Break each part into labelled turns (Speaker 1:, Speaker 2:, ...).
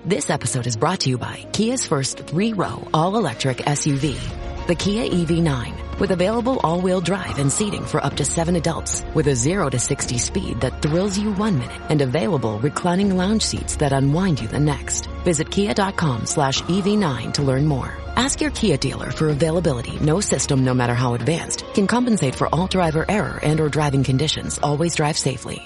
Speaker 1: This episode is brought to you by Kia's first 3-row all-electric SUV, the Kia EV9, with available all-wheel drive and seating for up to 7 adults, with a 0 to 60 speed that thrills you 1 minute and available reclining lounge seats that unwind you the next. Visit kia.com/EV9 to learn more. Ask your Kia dealer for availability. No system, no matter how advanced, can compensate for all driver error and or driving conditions. Always drive safely.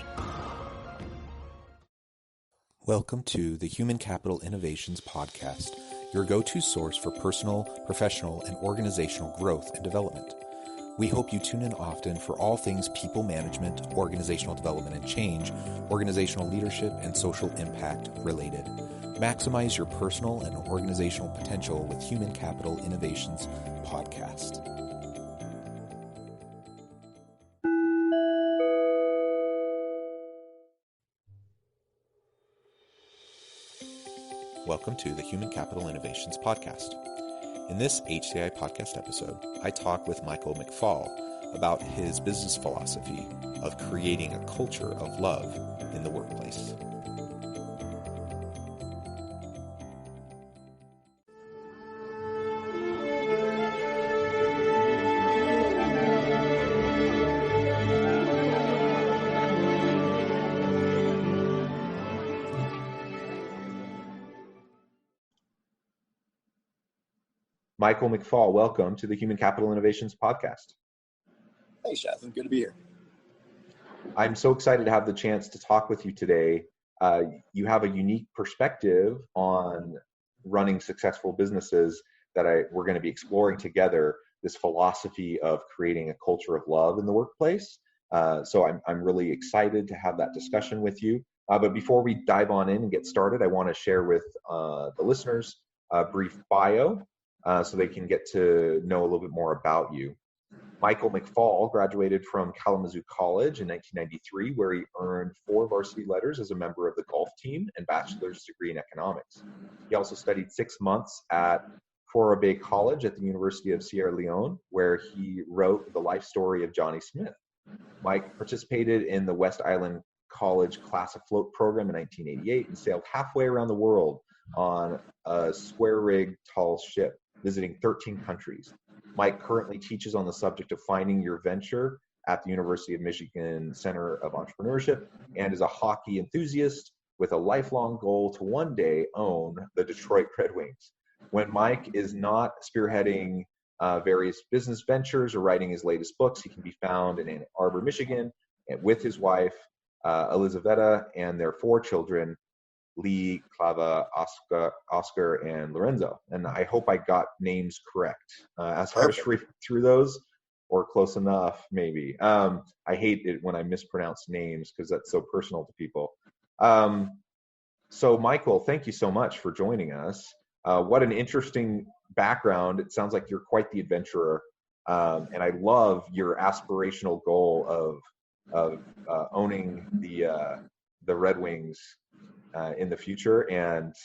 Speaker 2: Welcome to the Human Capital Innovations Podcast, your go-to source for personal, professional, and organizational growth and development. We hope you tune in often for all things people management, organizational development and change, organizational leadership, and social impact related. Maximize your personal and organizational potential with Human Capital Innovations Podcast. Welcome to the Human Capital Innovations Podcast. In this HCI podcast episode, I talk with Michael McFall about his business philosophy of creating a culture of love in the workplace. Michael McFall, welcome to the Human Capital Innovations Podcast.
Speaker 3: Thanks, Jonathan. Good to be here.
Speaker 2: I'm so excited to have the chance to talk with you today. You have a unique perspective on running successful businesses that we're going to be exploring together, this philosophy of creating a culture of love in the workplace. So I'm really excited to have that discussion with you. But before we dive on in and get started, I want to share with the listeners a brief bio. So they can get to know a little bit more about you. Michael McFall graduated from Kalamazoo College in 1993, where he earned 4 varsity letters as a member of the golf team and bachelor's degree in economics. He also studied 6 months at Fora Bay College at the University of Sierra Leone, where he wrote the life story of Johnny Smith. Mike participated in the West Island College Class Afloat program in 1988 and sailed halfway around the world on a square-rigged tall ship, visiting 13 countries. Mike currently teaches on the subject of finding your venture at the University of Michigan Center of Entrepreneurship and is a hockey enthusiast with a lifelong goal to one day own the Detroit Red Wings. When Mike is not spearheading various business ventures or writing his latest books, he can be found in Ann Arbor, Michigan, and with his wife, Elizaveta, and their 4 children, Lee, Clava, Oscar, and Lorenzo. And I hope I got names correct as I was reading through those, or close enough, maybe. I hate it when I mispronounce names because that's so personal to people. So Michael, thank you so much for joining us. What an interesting background. It sounds like you're quite the adventurer. And I love your aspirational goal of owning the Red Wings in the future, and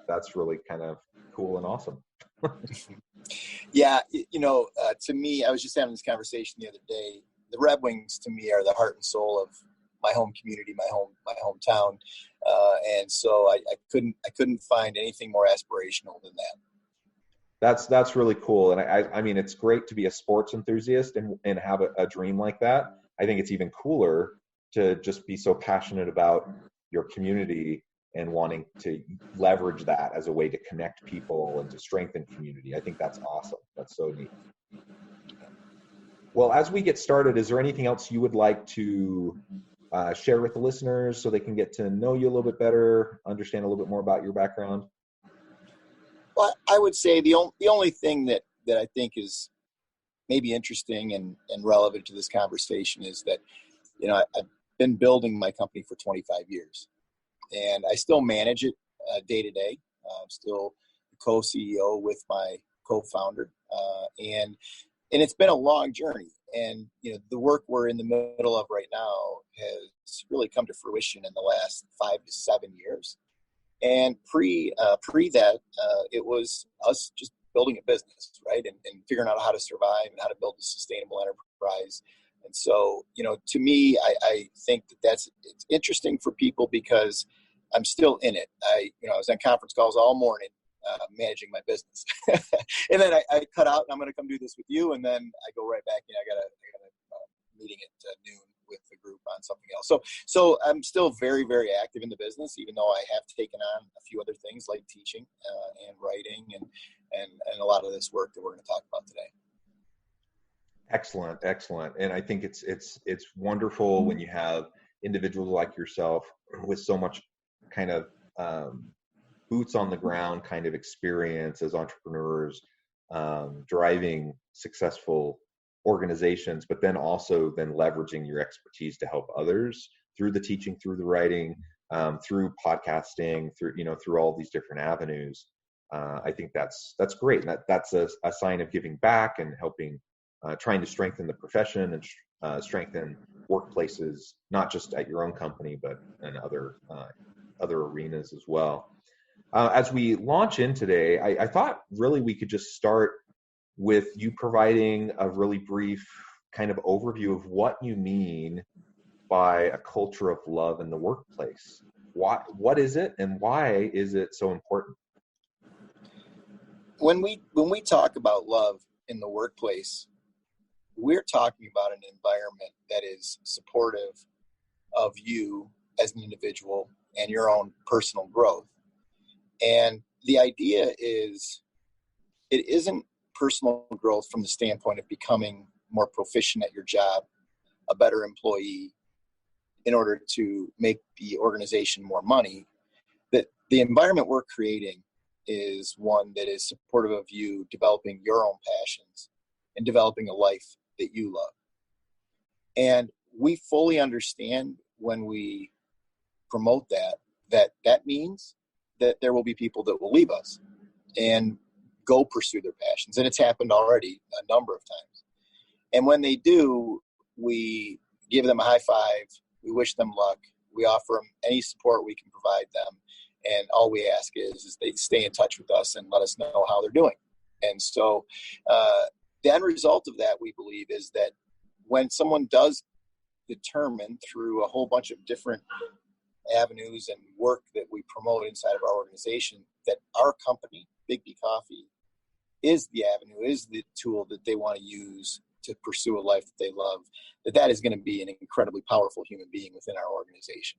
Speaker 2: that's really kind of cool and awesome.
Speaker 3: Yeah, to me, I was just having this conversation the other day. The Red Wings, to me, are the heart and soul of my home community, my hometown, and so I couldn't find anything more aspirational than that.
Speaker 2: That's really cool, and I mean, it's great to be a sports enthusiast and have a dream like that. I think it's even cooler to just be so passionate about your community and wanting to leverage that as a way to connect people and to strengthen community. I think that's awesome. That's so neat. Well, as we get started, is there anything else you would like to share with the listeners so they can get to know you a little bit better, understand a little bit more about your background?
Speaker 3: Well, I would say the only thing that I think is maybe interesting and relevant to this conversation is that, I've been building my company for 25 years, and I still manage it day to day. I'm still the co-CEO with my co-founder, and it's been a long journey. And the work we're in the middle of right now has really come to fruition in the last 5 to 7 years. And pre that, it was us just building a business, right, and figuring out how to survive and how to build a sustainable enterprise. And so, to me, I think it's interesting for people because I'm still in it. I was on conference calls all morning, managing my business. And then I cut out, and I'm going to come do this with you. And then I go right back in. I got a meeting at noon with the group on something else. So I'm still very, very active in the business, even though I have taken on a few other things like teaching and writing and a lot of this work that we're going to talk about today.
Speaker 2: Excellent. And I think it's wonderful when you have individuals like yourself with so much kind of boots on the ground kind of experience as entrepreneurs, driving successful organizations, but then also leveraging your expertise to help others through the teaching, through the writing, through podcasting, through all these different avenues. I think that's great. And that's a sign of giving back and helping, trying to strengthen the profession and strengthen workplaces, not just at your own company, but in other arenas as well. As we launch in today, I thought really we could just start with you providing a really brief kind of overview of what you mean by a culture of love in the workplace. What is it, and why is it so important?
Speaker 3: When we talk about love in the workplace, we're talking about an environment that is supportive of you as an individual and your own personal growth. And the idea is, it isn't personal growth from the standpoint of becoming more proficient at your job, a better employee in order to make the organization more money. That the environment we're creating is one that is supportive of you developing your own passions and developing a life that you love. And we fully understand when we promote that means that there will be people that will leave us and go pursue their passions. And it's happened already a number of times. And when they do, we give them a high five. We wish them luck. We offer them any support we can provide them. And all we ask is they stay in touch with us and let us know how they're doing. And so the end result of that, we believe, is that when someone does determine through a whole bunch of different avenues and work that we promote inside of our organization, that our company, Big B Coffee, is the avenue, is the tool that they want to use to pursue a life that they love, that is going to be an incredibly powerful human being within our organization.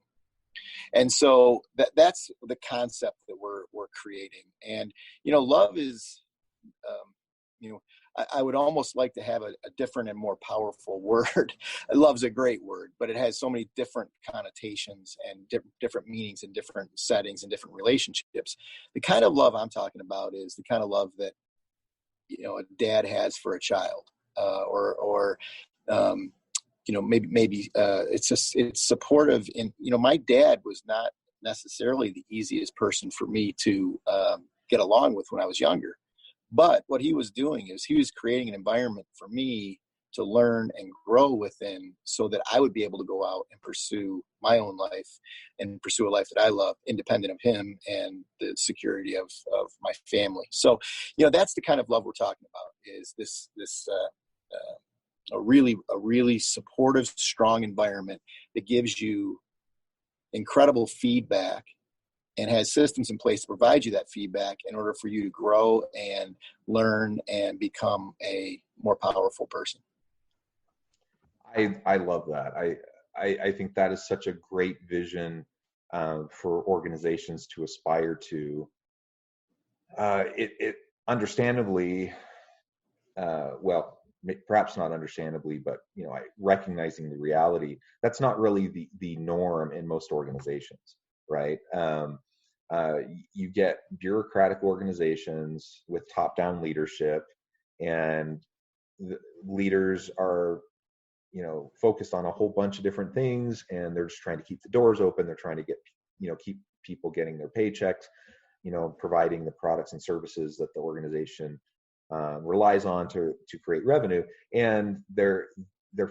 Speaker 3: And so that's the concept that we're creating. And, love is, I would almost like to have a different and more powerful word. Love's a great word, but it has so many different connotations and different meanings in different settings and different relationships. The kind of love I'm talking about is the kind of love that, a dad has for a child, maybe it's supportive. In, my dad was not necessarily the easiest person for me to get along with when I was younger. But what he was doing is he was creating an environment for me to learn and grow within, so that I would be able to go out and pursue my own life and pursue a life that I love, independent of him and the security of my family. So, that's the kind of love we're talking about, is this a really supportive, strong environment that gives you incredible feedback and has systems in place to provide you that feedback in order for you to grow and learn and become a more powerful person.
Speaker 2: I love that. I think that is such a great vision for organizations to aspire to. It understandably, perhaps not understandably, but recognizing the reality, that's not really the norm in most organizations, right? You get bureaucratic organizations with top-down leadership, and the leaders are focused on a whole bunch of different things, and they're just trying to keep the doors open. They're trying to get keep people getting their paychecks, providing the products and services that the organization relies on to create revenue. And their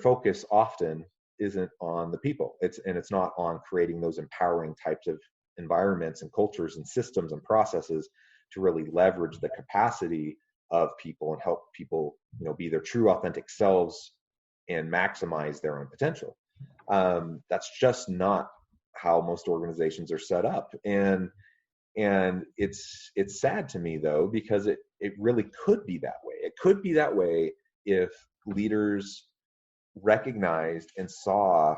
Speaker 2: focus often isn't on the people. It's not on creating those empowering types of environments and cultures and systems and processes to really leverage the capacity of people and help people be their true authentic selves and maximize their own potential. That's just not how most organizations are set up. And it's sad to me, though, because it really could be that way. It could be that way if leaders recognized and saw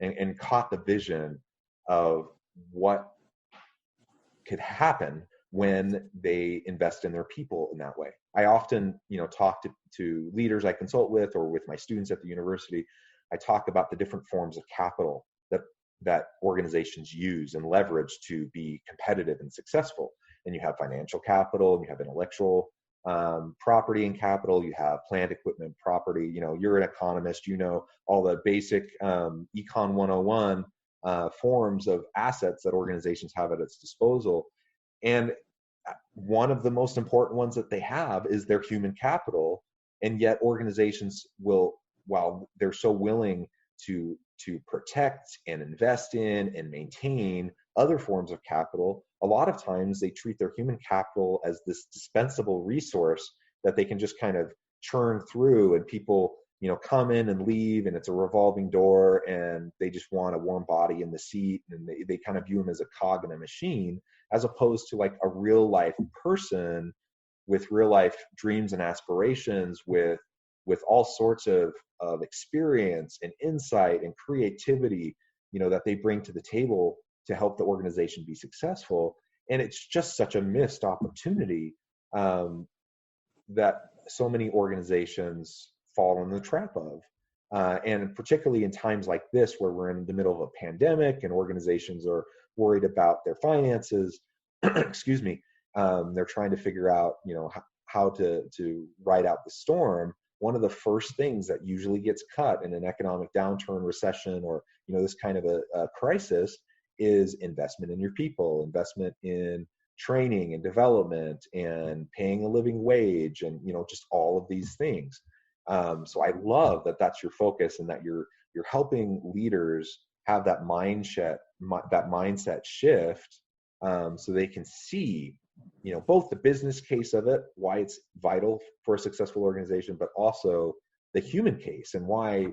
Speaker 2: and caught the vision of what could happen when they invest in their people in that way. I often, talk to leaders I consult with, or with my students at the university. I talk about the different forms of capital that organizations use and leverage to be competitive and successful. And you have financial capital, you have intellectual property and capital, you have plant equipment, property. You're an economist, all the basic Econ 101 forms of assets that organizations have at its disposal. And one of the most important ones that they have is their human capital. And yet organizations will, while they're so willing to protect and invest in and maintain other forms of capital, a lot of times they treat their human capital as this dispensable resource that they can just kind of churn through, and people come in and leave, and it's a revolving door, and they just want a warm body in the seat, and they kind of view them as a cog in a machine, as opposed to like a real life person with real life dreams and aspirations, with all sorts of experience and insight and creativity, that they bring to the table to help the organization be successful. And it's just such a missed opportunity that so many organizations fall in the trap of. And particularly in times like this, where we're in the middle of a pandemic and organizations are worried about their finances, excuse me, they're trying to figure out, how to ride out the storm. One of the first things that usually gets cut in an economic downturn, recession, or this kind of a crisis is investment in your people, investment in training and development, and paying a living wage, and just all of these things. So I love that that's your focus, and that you're helping leaders have that mindset shift, so they can see both the business case of it, why it's vital for a successful organization, but also the human case and why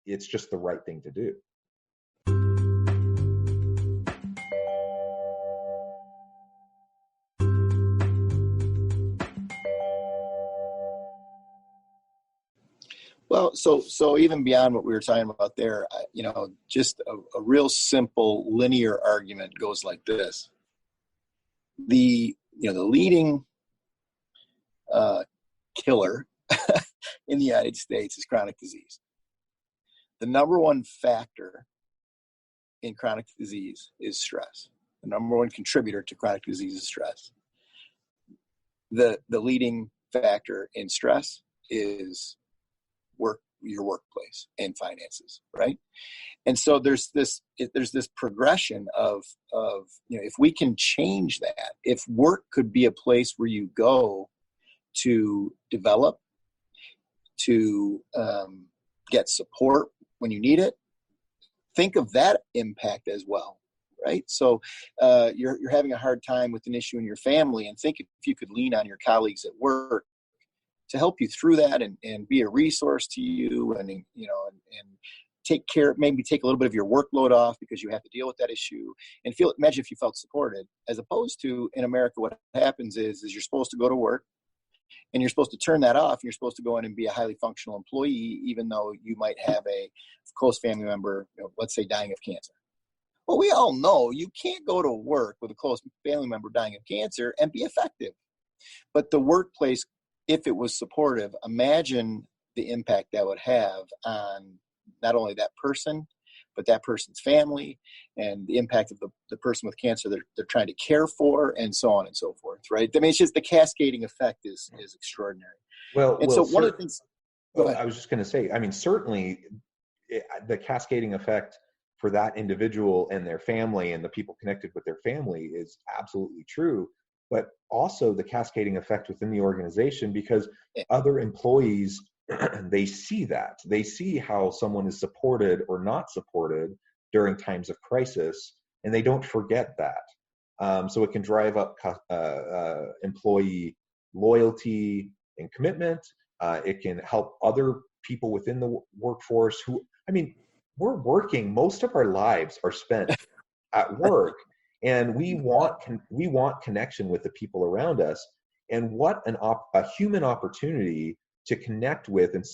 Speaker 2: it's just the right thing to do.
Speaker 3: Well, so even beyond what we were talking about there, just a real simple linear argument goes like this. The leading killer in the United States is chronic disease. The number one factor in chronic disease is stress. The number one contributor to chronic disease is stress. The leading factor in stress is your workplace and finances, right? And so there's this progression of if we can change that, if work could be a place where you go to develop, to get support when you need it, think of that impact as well, right? So you're having a hard time with an issue in your family, and think if you could lean on your colleagues at work to help you through that, and be a resource to you, and take care, maybe take a little bit of your workload off because you have to deal with that issue, and imagine if you felt supported, as opposed to in America, what happens is you're supposed to go to work and you're supposed to turn that off, and you're supposed to go in and be a highly functional employee, even though you might have a close family member, let's say, dying of cancer. Well, we all know you can't go to work with a close family member dying of cancer and be effective. But the workplace, if it was supportive, imagine the impact that would have on not only that person, but that person's family, and the impact of the person with cancer they're trying to care for, and so on and so forth, right? I mean, it's just the cascading effect is extraordinary. So one of the things...
Speaker 2: I was just going to say, I mean, certainly the cascading effect for that individual and their family and the people connected with their family is absolutely true. But also the cascading effect within the organization, because other employees, they see that. They see how someone is supported or not supported during times of crisis, and they don't forget that. So it can drive up employee loyalty and commitment. It can help other people within the workforce who, I mean, we're working, most of our lives are spent at work, and we want connection with the people around us. And what a human opportunity to connect with and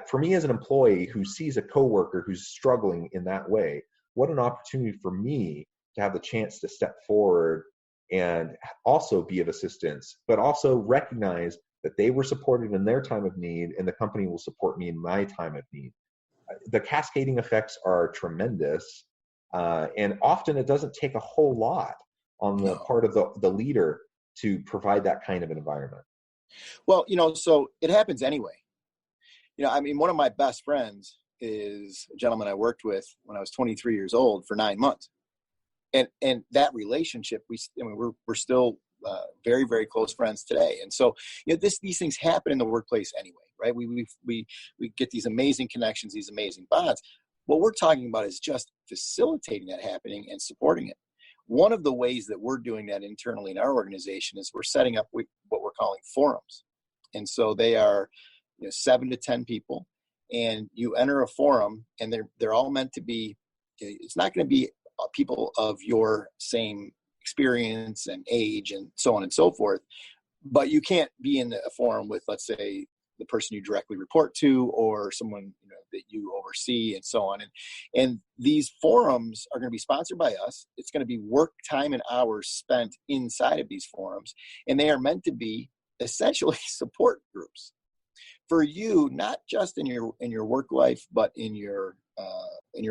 Speaker 2: for me as an employee who sees a coworker who's struggling in that way, what an opportunity for me to have the chance to step forward and also be of assistance, but also recognize that they were supported in their time of need, and the company will support me in my time of need. The cascading effects are tremendous, and often it doesn't take a whole lot on the part of the leader to provide that kind of an environment.
Speaker 3: Well, so it happens anyway. I mean, one of my best friends is a gentleman I worked with when I was 23 years old for 9 months. And that relationship, we're still very, very close friends today. And so, these things happen in the workplace anyway, right? We get these amazing connections, these amazing bonds. What we're talking about is just facilitating that happening and supporting it. One of the ways that we're doing that internally in our organization is we're setting up what we're calling forums. And so they are 7 to 10 people, and you enter a forum, and they're all meant to be, it's not going to be people of your same experience and age and so on and so forth, but you can't be in a forum with, let's say, the person you directly report to or someone that you oversee and so on. And these forums are going to be sponsored by us. It's going to be work time and hours spent inside of these forums, and they are meant to be essentially support groups for you, not just in your work life, but in your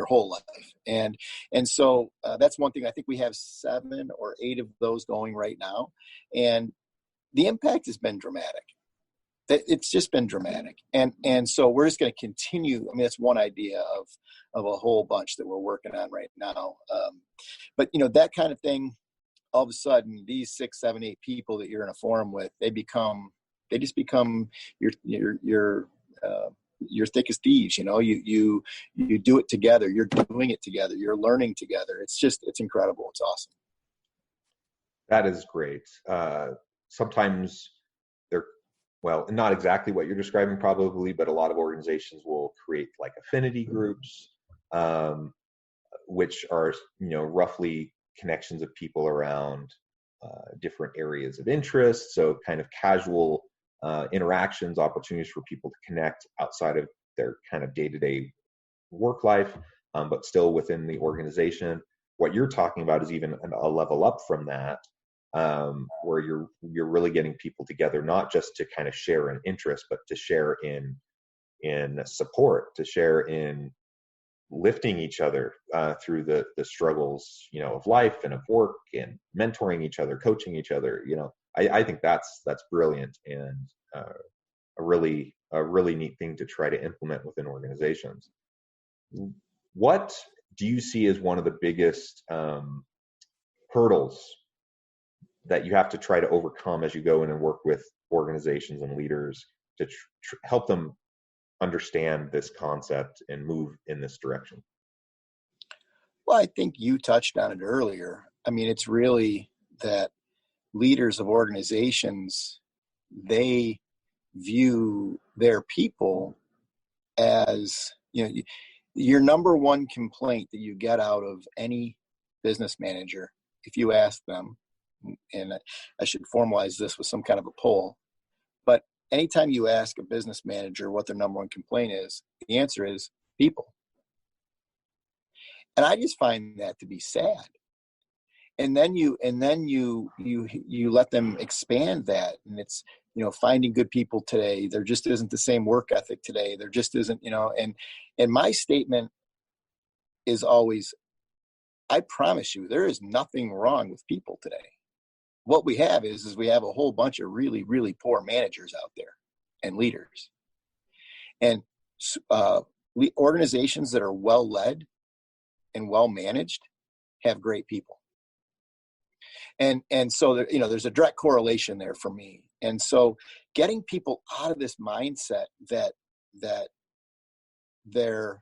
Speaker 3: whole life. And so that's one thing. I think we have 7 or 8 of those going right now, and the impact has been dramatic. It's just been dramatic, and so we're just going to continue. I mean, that's one idea of a whole bunch that we're working on right now. But that kind of thing, all of a sudden, these 6, 7, 8 people that you're in a forum with, they just become your thickest thieves. You do it together. You're doing it together. You're learning together. It's incredible. It's awesome.
Speaker 2: That is great. Sometimes not exactly what you're describing probably, but a lot of organizations will create like affinity groups, which are, roughly connections of people around different areas of interest. So kind of casual interactions, opportunities for people to connect outside of their kind of day-to-day work life, but still within the organization. What you're talking about is even a level up from that, where you're really getting people together, not just to kind of share an interest, but to share in support, to share in lifting each other through the struggles, of life and of work, and mentoring each other, coaching each other. I think that's brilliant, and a really neat thing to try to implement within organizations. What do you see as one of the biggest hurdles that you have to try to overcome as you go in and work with organizations and leaders to help them understand this concept and move in this direction?
Speaker 3: Well, I think you touched on it earlier. I mean, it's really that leaders of organizations, they view their people as, your number one complaint that you get out of any business manager, if you ask them, and I should formalize this with some kind of a poll, but anytime you ask a business manager what their number one complaint is, the answer is people. And I just find that to be sad. And then you let them expand that, and it's, finding good people today. There just isn't the same work ethic today. There just isn't, and my statement is always, I promise you, there is nothing wrong with people today. What we have is we have a whole bunch of really, really poor managers out there and leaders. And organizations that are well led and well managed have great people. And so there's a direct correlation there for me. And so getting people out of this mindset that the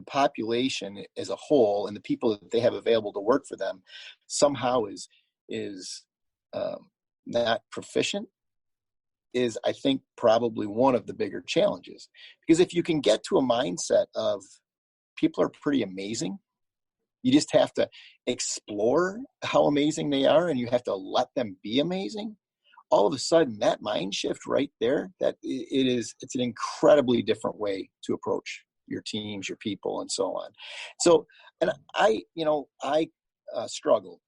Speaker 3: population as a whole and the people that they have available to work for them somehow is not proficient is, I think, probably one of the bigger challenges. Because if you can get to a mindset of people are pretty amazing, You just have to explore how amazing they are, and you have to let them be amazing. All of a sudden, that mind shift right there, it's an incredibly different way to approach your teams, your people, and so on. So, and I struggle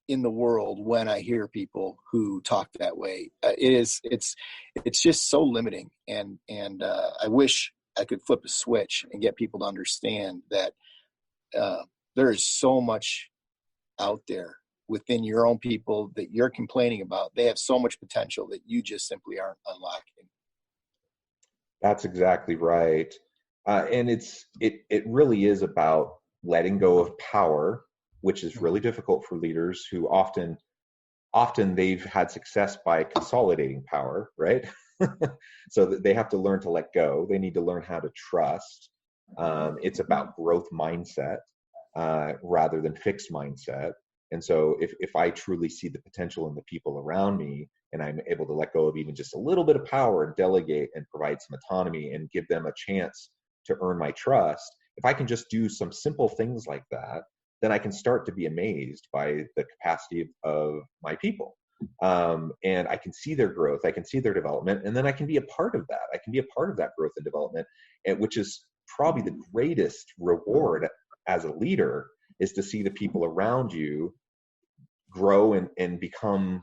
Speaker 3: in the world when I hear people who talk that way. It's just so limiting, and I wish I could flip a switch and get people to understand that there is so much out there within your own people that you're complaining about. They have so much potential that you just simply aren't unlocking.
Speaker 2: That's exactly right. And it really is about letting go of power, which is really difficult for leaders who often they've had success by consolidating power, right? So that they have to learn to let go. They need to learn how to trust. It's about growth mindset rather than fixed mindset. And so if I truly see the potential in the people around me, and I'm able to let go of even just a little bit of power and delegate and provide some autonomy and give them a chance to earn my trust, if I can just do some simple things like that, then I can start to be amazed by the capacity of my people. And I can see their growth, I can see their development, and then I can be a part of that. I can be a part of that growth and development, which is probably the greatest reward as a leader, is to see the people around you grow and become,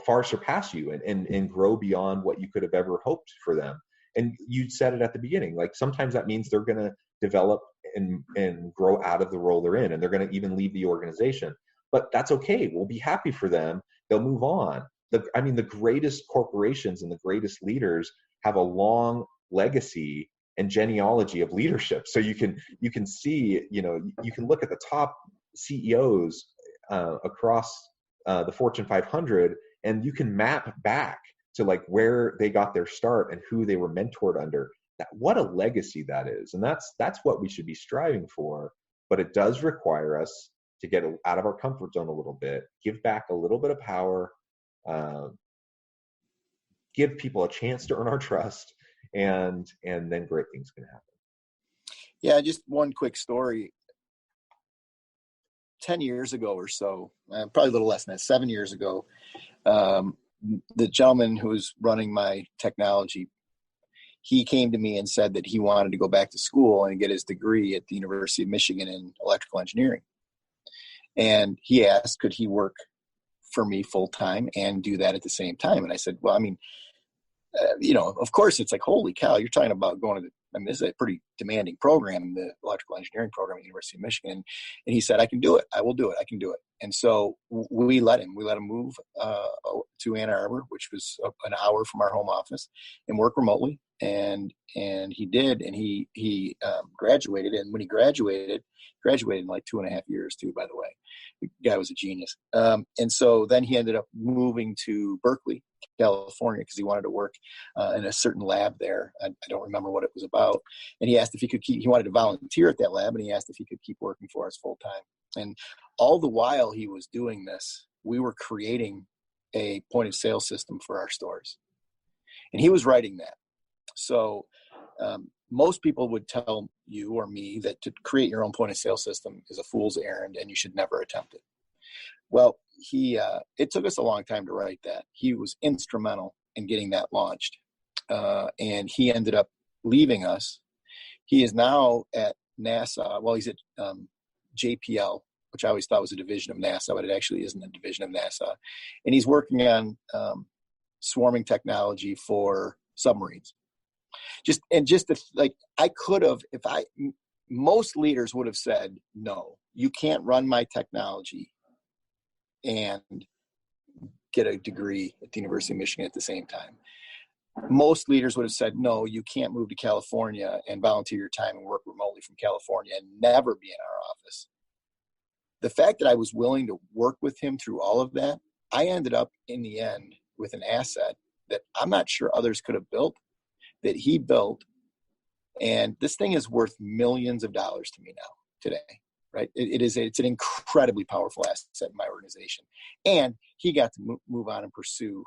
Speaker 2: far surpass you and grow beyond what you could have ever hoped for them. And you said it at the beginning, like sometimes that means they're going to develop and grow out of the role they're in, and they're going to even leave the organization. But that's okay. We'll be happy for them. They'll move on. The greatest corporations and the greatest leaders have a long legacy and genealogy of leadership. So you can see, you can look at the top CEOs across the Fortune 500, and you can map back to like where they got their start and who they were mentored under. What a legacy that is. And that's what we should be striving for. But it does require us to get out of our comfort zone a little bit, give back a little bit of power, give people a chance to earn our trust, and then great things can happen. Yeah,
Speaker 3: just one quick story. 10 years ago or so, probably a little less than that, 7 years ago, the gentleman who was running my technology, he came to me and said that he wanted to go back to school and get his degree at the University of Michigan in electrical engineering. And he asked, could he work for me full time and do that at the same time? And I said, well, of course, it's like, holy cow, you're talking about going to this is a pretty demanding program, the electrical engineering program at the University of Michigan. And he said, I can do it. I will do it. I can do it. And so we let him move to Ann Arbor, which was an hour from our home office, and work remotely. And he did. And he graduated. And when he graduated in like 2.5 years too, by the way. The guy was a genius. And so then he ended up moving to Berkeley, California, because he wanted to work in a certain lab there. I don't remember what it was about. And he asked if he wanted to volunteer at that lab, and he asked if he could keep working for us full time. And all the while he was doing this, we were creating a point of sale system for our stores. And he was writing that. So most people would tell you or me that to create your own point of sale system is a fool's errand and you should never attempt it. Well, it took us a long time to write that. He was instrumental in getting that launched. And he ended up leaving us. He is now at NASA. Well, he's at JPL, which I always thought was a division of NASA, but it actually isn't a division of NASA. And he's working on swarming technology for submarines. Most leaders would have said, no, you can't run my technology and get a degree at the University of Michigan at the same time. Most leaders would have said, no, you can't move to California and volunteer your time and work remotely from California and never be in our office. The fact that I was willing to work with him through all of that, I ended up in the end with an asset that I'm not sure others could have built, that he built. And this thing is worth millions of dollars to me now today, right? It's an incredibly powerful asset in my organization. And he got to move on and pursue,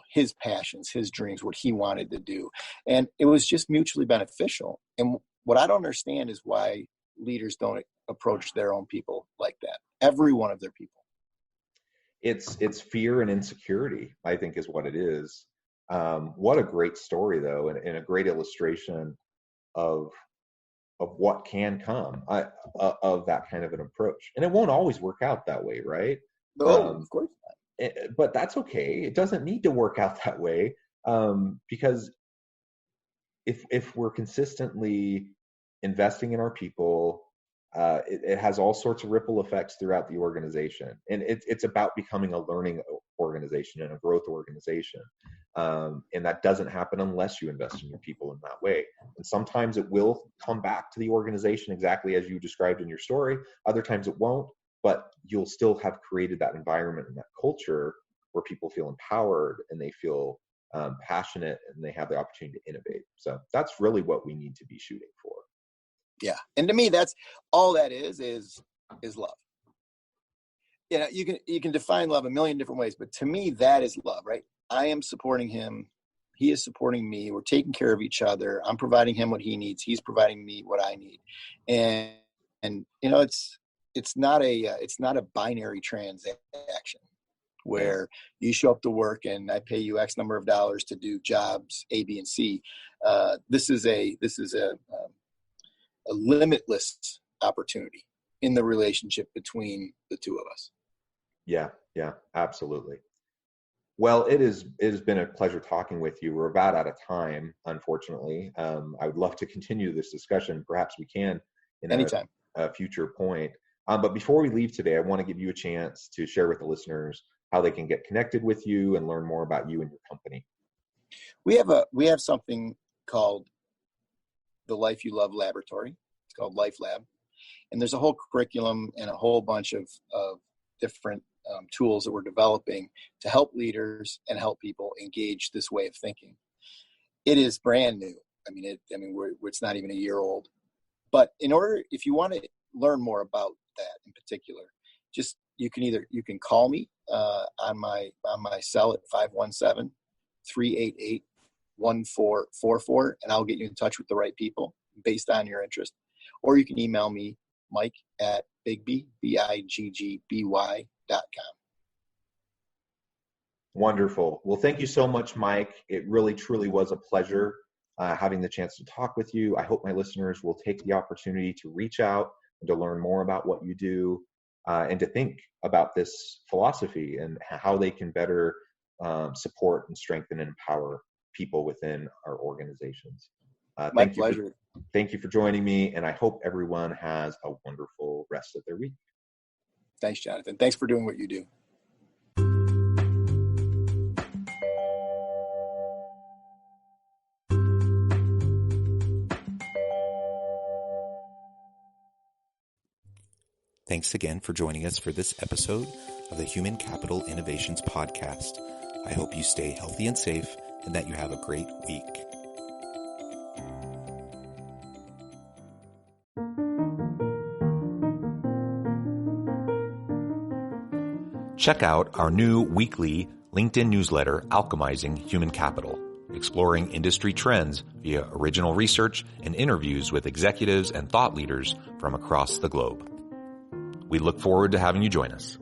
Speaker 3: his passions, his dreams, what he wanted to do. And it was just mutually beneficial. And what I don't understand is why leaders don't approach their own people like that. Every one of their people.
Speaker 2: It's fear and insecurity, I think, is what it is. What a great story, though, and a great illustration of what can come of that kind of an approach. And it won't always work out that way, right?
Speaker 3: No, of course not.
Speaker 2: But that's okay. It doesn't need to work out that way, because if we're consistently investing in our people, it has all sorts of ripple effects throughout the organization. And it's about becoming a learning organization and a growth organization. And that doesn't happen unless you invest in your people in that way. And sometimes it will come back to the organization exactly as you described in your story. Other times it won't, but you'll still have created that environment and that culture where people feel empowered and they feel passionate and they have the opportunity to innovate. So that's really what we need to be shooting for.
Speaker 3: Yeah. And to me, that's all that is love. You know, you can define love a million different ways, but to me, that is love, right? I am supporting him. He is supporting me. We're taking care of each other. I'm providing him what he needs. He's providing me what I need. And you know, it's not a binary transaction where you show up to work and I pay you X number of dollars to do jobs A, B, and C. This is a limitless opportunity in the relationship between the two of us.
Speaker 2: Yeah, absolutely. Well, it has been a pleasure talking with you. We're about out of time, unfortunately. I would love to continue this discussion. Perhaps we can in
Speaker 3: anytime,
Speaker 2: a future point. But before we leave today, I want to give you a chance to share with the listeners how they can get connected with you and learn more about you and your company.
Speaker 3: We have something called the Life You Love Laboratory. It's called Life Lab. And there's a whole curriculum and a whole bunch of different tools that we're developing to help leaders and help people engage this way of thinking. It is brand new. It's not even a year old. But if you want to learn more about that in particular, you can call me on my cell at 517-388-1444, and I'll get you in touch with the right people based on your interest. Or you can email me, Mike at bigby.com.
Speaker 2: Wonderful. Well, thank you so much, Mike. It really, truly was a pleasure having the chance to talk with you. I hope my listeners will take the opportunity to reach out and to learn more about what you do and to think about this philosophy and how they can better support and strengthen and empower people within our organizations.
Speaker 3: My pleasure.
Speaker 2: Thank you for joining me, and I hope everyone has a wonderful rest of their week.
Speaker 3: Thanks, Jonathan. Thanks for doing what you do.
Speaker 4: Thanks again for joining us for this episode of the Human Capital Innovations Podcast. I hope you stay healthy and safe and that you have a great week. Check out our new weekly LinkedIn newsletter, Alchemizing Human Capital, exploring industry trends via original research and interviews with executives and thought leaders from across the globe. We look forward to having you join us.